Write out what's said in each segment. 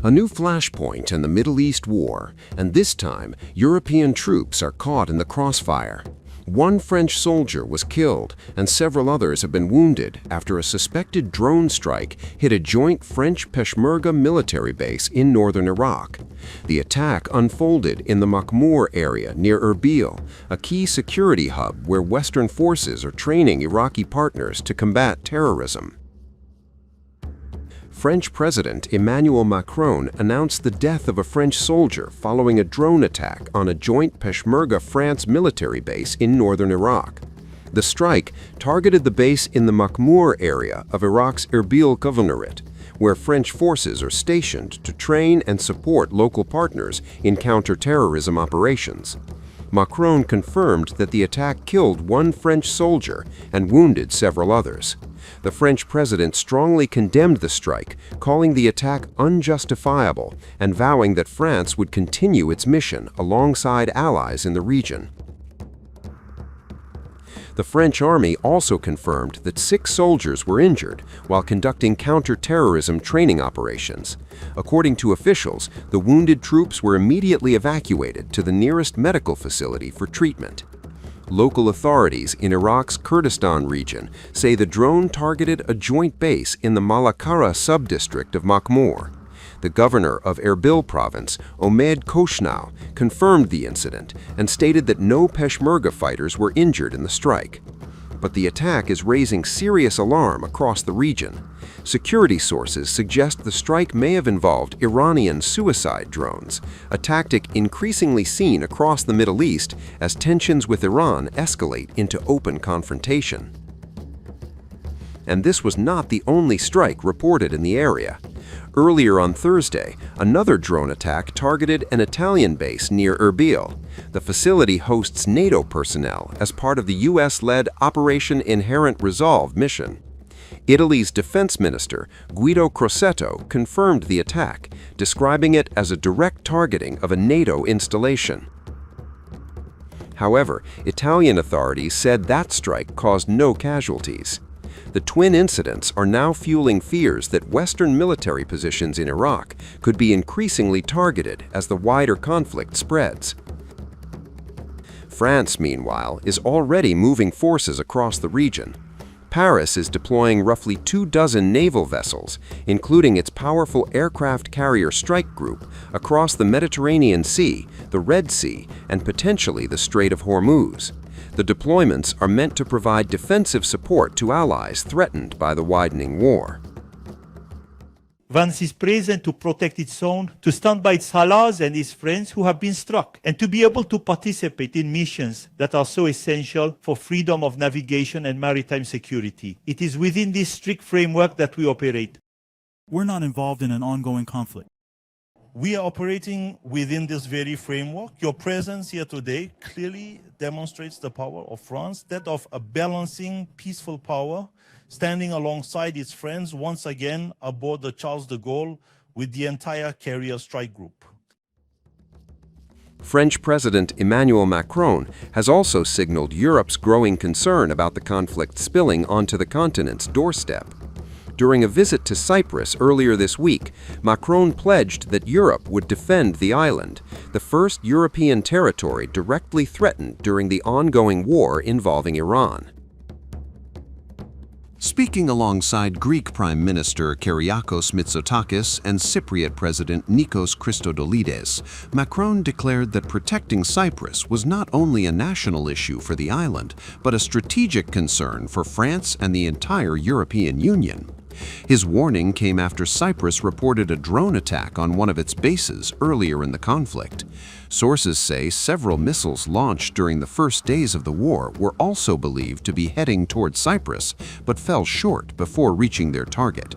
A new flashpoint in the Middle East war, and this time, European troops are caught in the crossfire. One French soldier was killed, and several others have been wounded after a suspected drone strike hit a joint French Peshmerga military base in northern Iraq. The attack unfolded in the Makhmour area near Erbil, a key security hub where Western forces are training Iraqi partners to combat terrorism. French President Emmanuel Macron announced the death of a French soldier following a drone attack on a joint Peshmerga-France military base in northern Iraq. The strike targeted the base in the Makhmour area of Iraq's Erbil Governorate, where French forces are stationed to train and support local partners in counter-terrorism operations. Macron confirmed that the attack killed one French soldier and wounded several others. The French president strongly condemned the strike, calling the attack unjustifiable and vowing that France would continue its mission alongside allies in the region. The French army also confirmed that 6 soldiers were injured while conducting counter-terrorism training operations. According to officials, the wounded troops were immediately evacuated to the nearest medical facility for treatment. Local authorities in Iraq's Kurdistan region say the drone targeted a joint base in the Malakara sub-district of Makhmour. The governor of Erbil province, Omed Koshnau, confirmed the incident and stated that no Peshmerga fighters were injured in the strike. But the attack is raising serious alarm across the region. Security sources suggest the strike may have involved Iranian suicide drones, a tactic increasingly seen across the Middle East as tensions with Iran escalate into open confrontation. And this was not the only strike reported in the area. Earlier on Thursday, another drone attack targeted an Italian base near Erbil. The facility hosts NATO personnel as part of the US-led Operation Inherent Resolve mission. Italy's defense minister, Guido Crosetto, confirmed the attack, describing it as a direct targeting of a NATO installation. However, Italian authorities said that strike caused no casualties. The twin incidents are now fueling fears that Western military positions in Iraq could be increasingly targeted as the wider conflict spreads. France, meanwhile, is already moving forces across the region. Paris is deploying roughly 24 naval vessels, including its powerful aircraft carrier strike group, across the Mediterranean Sea, the Red Sea, and potentially the Strait of Hormuz. The deployments are meant to provide defensive support to allies threatened by the widening war. France is present to protect its own, to stand by its allies and its friends who have been struck, and to be able to participate in missions that are so essential for freedom of navigation and maritime security. It is within this strict framework that we operate. We're not involved in an ongoing conflict. We are operating within this very framework. Your presence here today clearly demonstrates the power of France, that of a balancing, peaceful power, standing alongside its friends once again aboard the Charles de Gaulle with the entire carrier strike group. French President Emmanuel Macron has also signaled Europe's growing concern about the conflict spilling onto the continent's doorstep. During a visit to Cyprus earlier this week, Macron pledged that Europe would defend the island, the first European territory directly threatened during the ongoing war involving Iran. Speaking alongside Greek Prime Minister Kyriakos Mitsotakis and Cypriot President Nikos Christodoulides, Macron declared that protecting Cyprus was not only a national issue for the island, but a strategic concern for France and the entire European Union. His warning came after Cyprus reported a drone attack on one of its bases earlier in the conflict. Sources say several missiles launched during the first days of the war were also believed to be heading toward Cyprus, but fell short before reaching their target.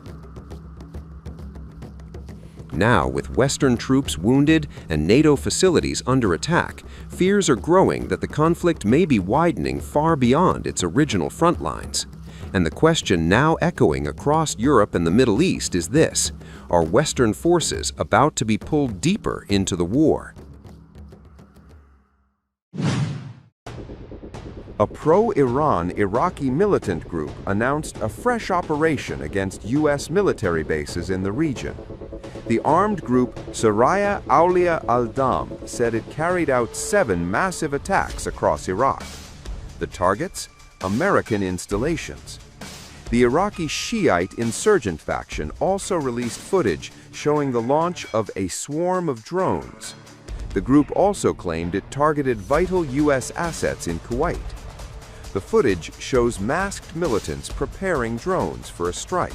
Now, with Western troops wounded and NATO facilities under attack, fears are growing that the conflict may be widening far beyond its original front lines. And the question now echoing across Europe and the Middle East is this: are Western forces about to be pulled deeper into the war? A pro-Iran Iraqi militant group announced a fresh operation against U.S. military bases in the region. The armed group Saraya Aulia al-Dam said it carried out 7 massive attacks across Iraq. The targets? American installations. The Iraqi Shiite insurgent faction also released footage showing the launch of a swarm of drones. The group also claimed it targeted vital U.S. assets in Kuwait. The footage shows masked militants preparing drones for a strike.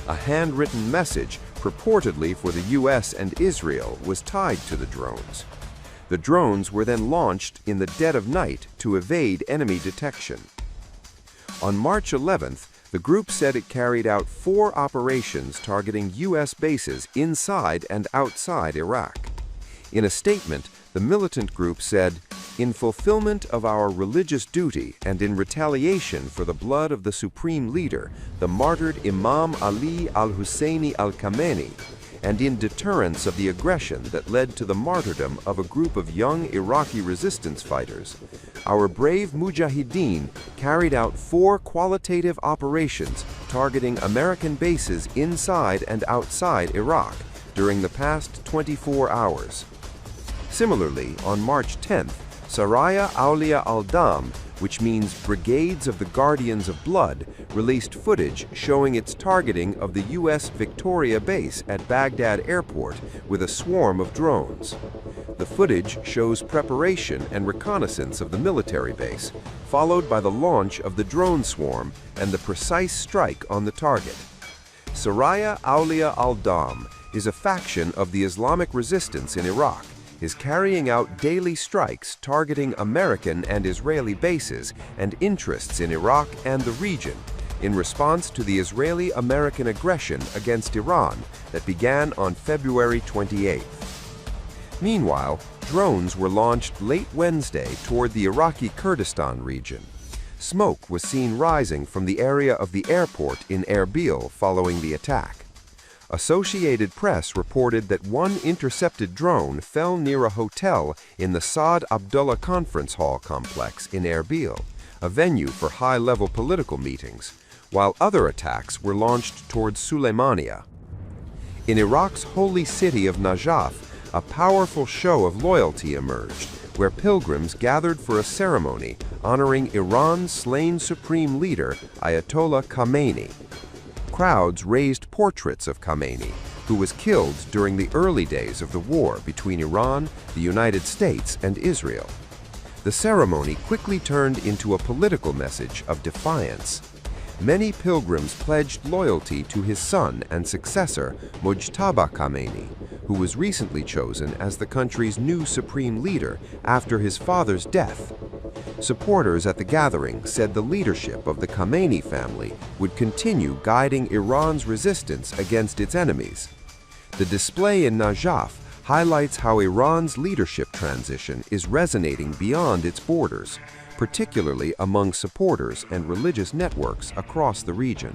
A handwritten message, purportedly for the U.S. and Israel, was tied to the drones. The drones were then launched in the dead of night to evade enemy detection. On March 11th, the group said it carried out 4 operations targeting U.S. bases inside and outside Iraq. In a statement, the militant group said, "In fulfillment of our religious duty and in retaliation for the blood of the supreme leader, the martyred Imam Ali al-Husseini al-Khamenei, and in deterrence of the aggression that led to the martyrdom of a group of young Iraqi resistance fighters, our brave mujahideen carried out 4 qualitative operations targeting American bases inside and outside Iraq during the past 24 hours. Similarly, on March 10th, Saraya Aulia al-Dam, which means Brigades of the Guardians of Blood, released footage showing its targeting of the U.S. Victoria base at Baghdad Airport with a swarm of drones. The footage shows preparation and reconnaissance of the military base, followed by the launch of the drone swarm and the precise strike on the target. Saraya Aulia al-Dam is a faction of the Islamic resistance in Iraq, is carrying out daily strikes targeting American and Israeli bases and interests in Iraq and the region in response to the Israeli-American aggression against Iran that began on February 28th. Meanwhile, drones were launched late Wednesday toward the Iraqi Kurdistan region. Smoke was seen rising from the area of the airport in Erbil following the attack. Associated Press reported that one intercepted drone fell near a hotel in the Saad Abdullah Conference Hall complex in Erbil, a venue for high-level political meetings, while other attacks were launched towards Suleimania. In Iraq's holy city of Najaf, a powerful show of loyalty emerged, where pilgrims gathered for a ceremony honoring Iran's slain supreme leader, Ayatollah Khamenei. Crowds raised portraits of Khamenei, who was killed during the early days of the war between Iran, the United States, and Israel. The ceremony quickly turned into a political message of defiance. Many pilgrims pledged loyalty to his son and successor, Mujtaba Khamenei, who was recently chosen as the country's new supreme leader after his father's death. Supporters at the gathering said the leadership of the Khamenei family would continue guiding Iran's resistance against its enemies. The display in Najaf highlights how Iran's leadership transition is resonating beyond its borders, particularly among supporters and religious networks across the region.